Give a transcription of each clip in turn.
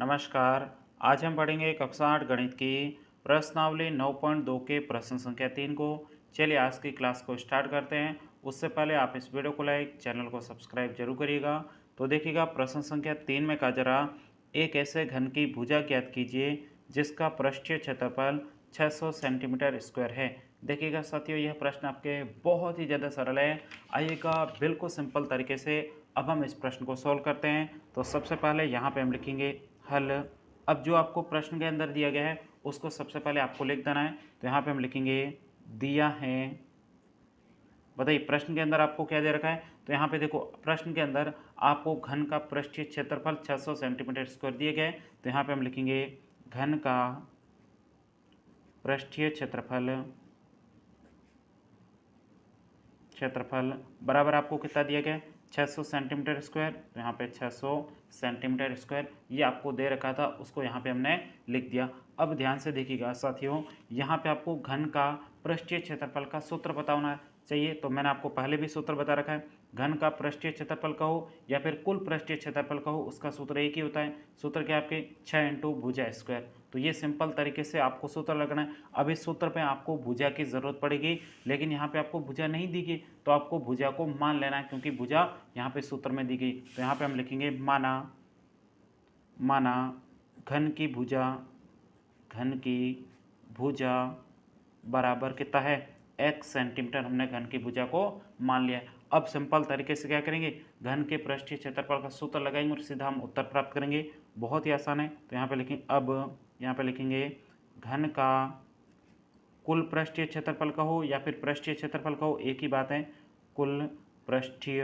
नमस्कार। आज हम पढ़ेंगे कक्षा 8 गणित की प्रश्नावली 9.2 के प्रश्न संख्या 3 को। चलिए आज की क्लास को स्टार्ट करते हैं। उससे पहले आप इस वीडियो को लाइक, चैनल को सब्सक्राइब जरूर करिएगा। तो देखिएगा प्रश्न संख्या 3 में कहा जरा एक ऐसे घन की भुजा ज्ञात कीजिए जिसका पृष्ठीय क्षेत्रफल 600 सेंटीमीटर स्क्वायर है। देखिएगा साथियों, यह प्रश्न आपके बहुत ही ज़्यादा सरल है। आइएगा बिल्कुल सिंपल तरीके से अब हम इस प्रश्न को सॉल्व करते हैं। तो सबसे पहले यहाँ पे हम लिखेंगे हल। अब जो आपको प्रश्न के अंदर दिया गया है उसको सबसे पहले आपको लिख देना है। तो यहाँ पे हम लिखेंगे दिया है। बताइए प्रश्न के अंदर आपको क्या दे रखा है। तो यहाँ पे देखो प्रश्न के अंदर आपको घन का पृष्ठीय क्षेत्रफल 600 सेंटीमीटर स्क्वायर दिए गए। तो यहाँ पे हम लिखेंगे घन का पृष्ठीय क्षेत्रफल बराबर आपको कितना दिया गया है 600 सेंटीमीटर स्क्वायर। तो यहाँ पे 600 सेंटीमीटर स्क्वायर ये आपको दे रखा था, उसको यहाँ पे हमने लिख दिया। अब ध्यान से देखिएगा साथियों, यहाँ पे आपको घन का पृष्ठीय क्षेत्रफल का सूत्र पता होना चाहिए। तो मैंने आपको पहले भी सूत्र बता रखा है। घन का पृष्ठीय क्षेत्रफल कहो या फिर कुल पृष्ठीय क्षेत्रफल कहो, उसका सूत्र एक ही होता है। सूत्र क्या आपके 6 इंटू भुजा स्क्वायर। तो ये सिंपल तरीके से आपको सूत्र लगना है। अब इस सूत्र पे आपको भुजा की ज़रूरत पड़ेगी, लेकिन यहाँ पे आपको भुजा नहीं दी गई तो आपको भुजा को मान लेना है, क्योंकि भुजा यहाँ पे सूत्र में दी गई। तो यहाँ पे हम लिखेंगे माना घन की भुजा बराबर कितना है x सेंटीमीटर। हमने घन की भुजा को मान लिया है। अब सिंपल तरीके से क्या करेंगे, घन के पृष्ठीय क्षेत्रफल का सूत्र लगाएंगे और सीधा हम उत्तर प्राप्त करेंगे। बहुत ही आसान है। तो यहाँ पे लिखेंगे, अब यहाँ पे लिखेंगे घन का कुल पृष्ठीय क्षेत्रफल कहो या फिर पृष्ठीय क्षेत्रफल कहो, एक ही बात है। कुल पृष्ठीय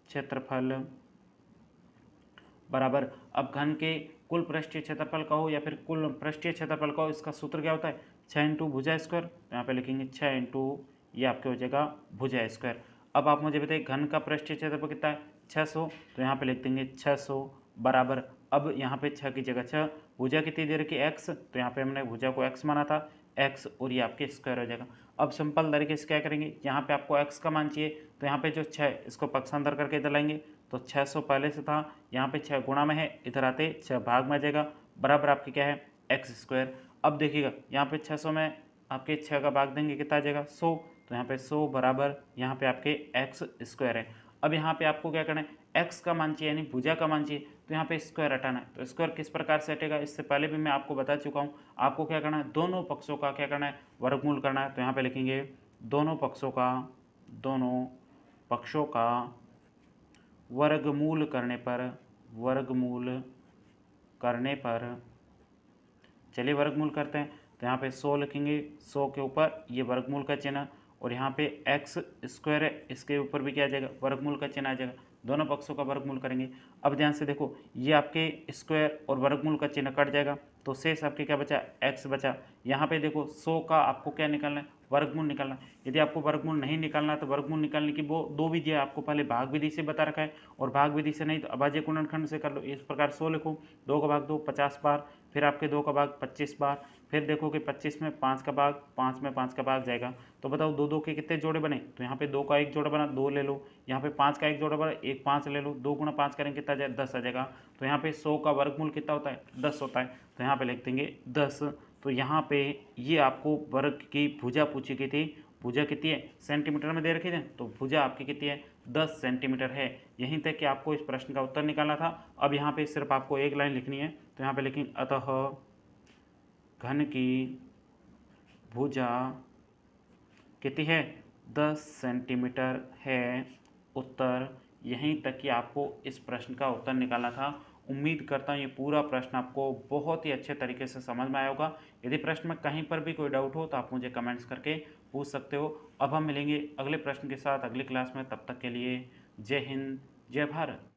क्षेत्रफल बराबर, अब घन के कुल पृष्ठीय क्षेत्रफल कहो या फिर कुल पृष्ठीय क्षेत्रफल कहो, इसका सूत्र क्या होता है 6 इंटू भुजा स्क्वायर। तो यहाँ पे लिखेंगे 6 इंटू, ये आपके हो जाएगा भुजा स्क्वायर। अब आप मुझे बताइए घन का पृष्ठीय क्षेत्रफल कितना है 600। तो यहाँ पे लिख देंगे 600 बराबर, अब यहाँ पे 6 की जगह 6, भुजा कितनी दे रखी x, तो यहाँ पे हमने भुजा को x माना था x, और ये आपके स्क्वायर हो जाएगा। अब सिंपल तरीके से क्या करेंगे, यहाँ पे आपको x का मान चाहिए। तो यहाँ पे जो 6 इसको पक्षांतर करके इधर लाएंगे। तो 600 पहले से था, यहाँ पे 6 गुणा में है, इधर आते 6 भाग में आ जाएगा, बराबर आपके क्या है एक्स स्क्वायर। अब देखिएगा यहाँ पे 600 में आपके 6 का भाग देंगे कितना आ जाएगा 100। तो यहाँ पे 100 बराबर यहाँ पे आपके एक्स स्क्वायर है। अब यहाँ पे आपको क्या करना है, एक्स का मान चाहिए यानी भुजा का मान चाहिए। तो यहाँ पे स्क्वायर हटाना है। तो स्क्वायर किस प्रकार से हटेगा, इससे पहले भी मैं आपको बता चुका हूँ। आपको क्या करना है, दोनों पक्षों का क्या करना है, वर्गमूल करना है। तो यहाँ पे लिखेंगे दोनों पक्षों का वर्गमूल करने पर चलिए वर्गमूल करते हैं। तो यहाँ पे 100 लिखेंगे, 100 के ऊपर ये वर्गमूल का चिन्ह, और यहाँ पे एक्स स्क्वायर है, इसके ऊपर भी क्या आ जाएगा वर्गमूल का चिन्ह आ जाएगा। दोनों पक्षों का वर्गमूल करेंगे। अब ध्यान से देखो, ये आपके स्क्वायर और वर्गमूल का चिन्ह कट जाएगा, तो शेष आपके क्या बचा एक्स बचा। यहाँ पे देखो 100 का आपको क्या निकालना है, वर्गमूल निकालना है। यदि आपको वर्गमूल नहीं निकालना है तो वर्गमूल निकालने की वो दो विधि है। आपको पहले भाग विधि से बता रखा है, और भाग विधि से नहीं तो अभाज्य गुणनखंड से कर लो। इस प्रकार 100 लिखो, 2 का भाग 2 50 बार, फिर आपके 2 का भाग 25 बार, फिर देखो कि 25 में 5 का भाग, 5 में 5 का भाग जाएगा। तो बताओ 2 2 के कितने जोड़े बने। तो यहाँ पे 2 का एक जोड़ा बना, 2 ले लो। यहाँ पे 5 का एक जोड़ा बना, एक 5 ले लो। 2 गुणा 5 करेंगे कितना जाए 10 आ जाएगा। तो यहाँ पे 100 का वर्गमूल कितना होता है 10 होता है। तो यहाँ पे लिख देंगे 10। तो यहाँ पे ये आपको वर्ग की भुजा पूछी गई थी। भुजा कितनी है सेंटीमीटर में दे रखी थी, तो भुजा आपकी कितनी है 10 सेंटीमीटर है। यहीं तक कि आपको इस प्रश्न का उत्तर निकालना था। अब यहाँ पे सिर्फ आपको एक लाइन लिखनी है। तो यहाँ पे लिखेंगे अतः घन की भुजा कितनी है 10 सेंटीमीटर है। उत्तर यहीं तक कि आपको इस प्रश्न का उत्तर निकालना था। उम्मीद करता हूँ ये पूरा प्रश्न आपको बहुत ही अच्छे तरीके से समझ में आया होगा। यदि प्रश्न में कहीं पर भी कोई डाउट हो तो आप मुझे कमेंट्स करके पूछ सकते हो। अब हम मिलेंगे अगले प्रश्न के साथ अगली क्लास में, तब तक के लिए जय हिंद जय भारत।